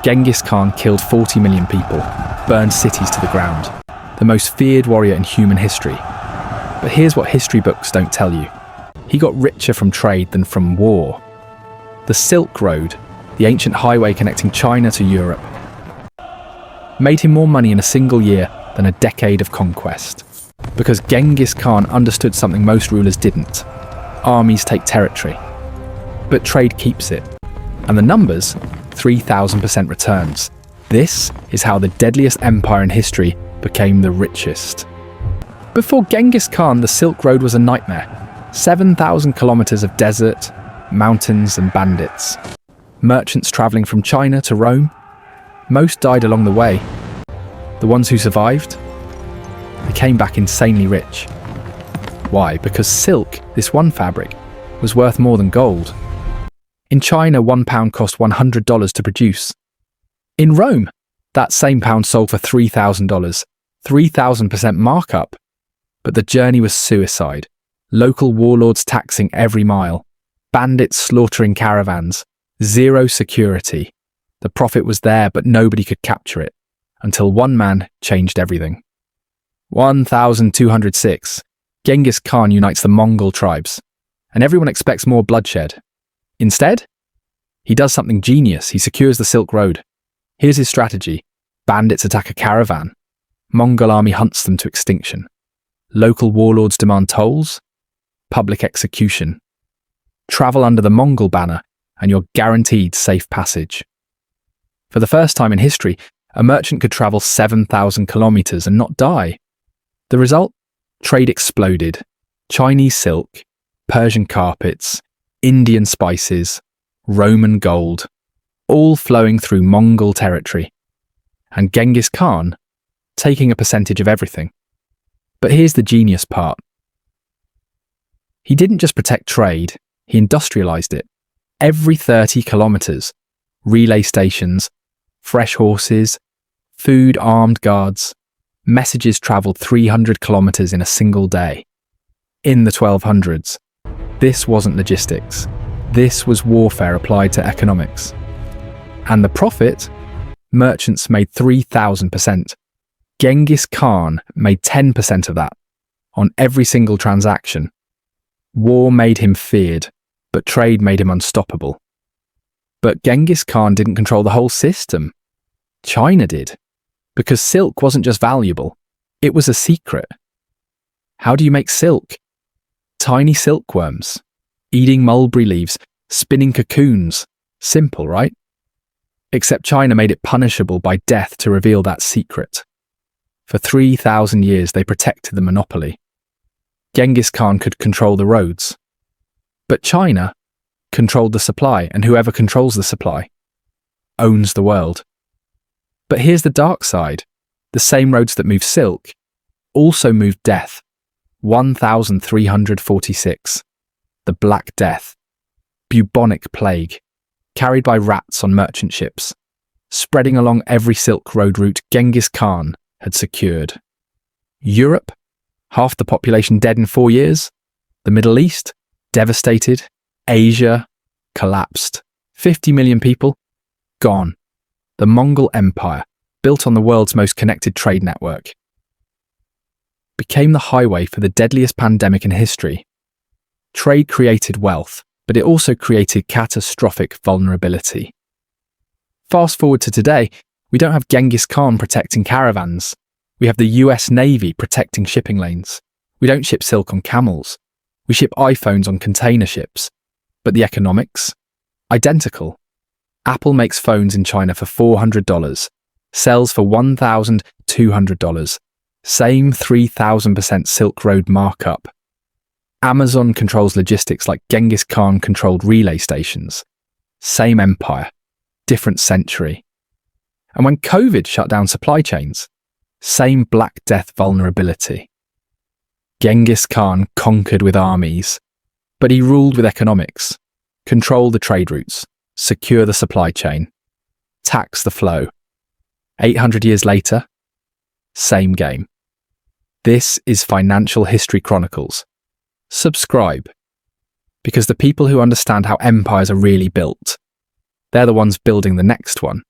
Genghis Khan killed 40 million people, burned cities to the ground, the most feared warrior in human history. But here's what history books don't tell you. He got richer from trade than from war. The Silk Road, the ancient highway connecting China to Europe, made him more money in a single year than a decade of conquest. Because Genghis Khan understood something most rulers didn't. Armies take territory, but trade keeps it. And the numbers, 3,000% returns. This is how the deadliest empire in history became the richest. Before Genghis Khan, the Silk Road was a nightmare. 7,000 kilometers of desert, mountains and bandits. Merchants traveling from China to Rome. Most died along the way. The ones who survived, they came back insanely rich. Why? Because silk, this one fabric, was worth more than gold. In China, £1 cost $100 to produce. In Rome, that same pound sold for $3,000, 3,000% markup. But the journey was suicide. Local warlords taxing every mile, bandits slaughtering caravans, zero security. The profit was there, but nobody could capture it, until one man changed everything. 1206, Genghis Khan unites the Mongol tribes, and everyone expects more bloodshed. Instead, he does something genius. He secures the Silk Road. Here's his strategy. Bandits attack a caravan. Mongol army hunts them to extinction. Local warlords demand tolls. Public execution. Travel under the Mongol banner, and you're guaranteed safe passage. For the first time in history, a merchant could travel 7,000 kilometers and not die. The result? Trade exploded. Chinese silk, Persian carpets, Indian spices, Roman gold, all flowing through Mongol territory. And Genghis Khan taking a percentage of everything. But here's the genius part. He didn't just protect trade, he industrialized it. Every 30 kilometers, relay stations, fresh horses, food, armed guards, messages traveled 300 kilometers in a single day. In the 1200s, this wasn't logistics. This was warfare applied to economics. And the profit? Merchants made 3,000%. Genghis Khan made 10% of that on every single transaction. War made him feared, but trade made him unstoppable. But Genghis Khan didn't control the whole system. China did. Because silk wasn't just valuable, it was a secret. How do you make silk? Tiny silkworms, eating mulberry leaves, spinning cocoons. Simple, right? Except China made it punishable by death to reveal that secret. For 3,000 years they protected the monopoly. Genghis Khan could control the roads. But China controlled the supply, and whoever controls the supply owns the world. But here's the dark side. The same roads that move silk also moved death. 1346. The Black Death. Bubonic plague. Carried by rats on merchant ships. Spreading along every Silk Road route Genghis Khan had secured. Europe, half the population dead in 4 years. The Middle East, devastated. Asia, collapsed. 50 million people, gone. The Mongol Empire, built on the world's most connected trade network, became the highway for the deadliest pandemic in history. Trade created wealth, but it also created catastrophic vulnerability. Fast forward to today, we don't have Genghis Khan protecting caravans. We have the US Navy protecting shipping lanes. We don't ship silk on camels. We ship iPhones on container ships. But the economics? Identical. Apple makes phones in China for $400, sells for $1,200. Same 3,000% Silk Road markup. Amazon controls logistics like Genghis Khan controlled relay stations. Same empire, different century. And when COVID shut down supply chains, same Black Death vulnerability. Genghis Khan conquered with armies, but he ruled with economics, control the trade routes, secure the supply chain, tax the flow. 800 years later, same game. This is Financial History Chronicles. Subscribe, because the people who understand how empires are really built, they're the ones building the next one.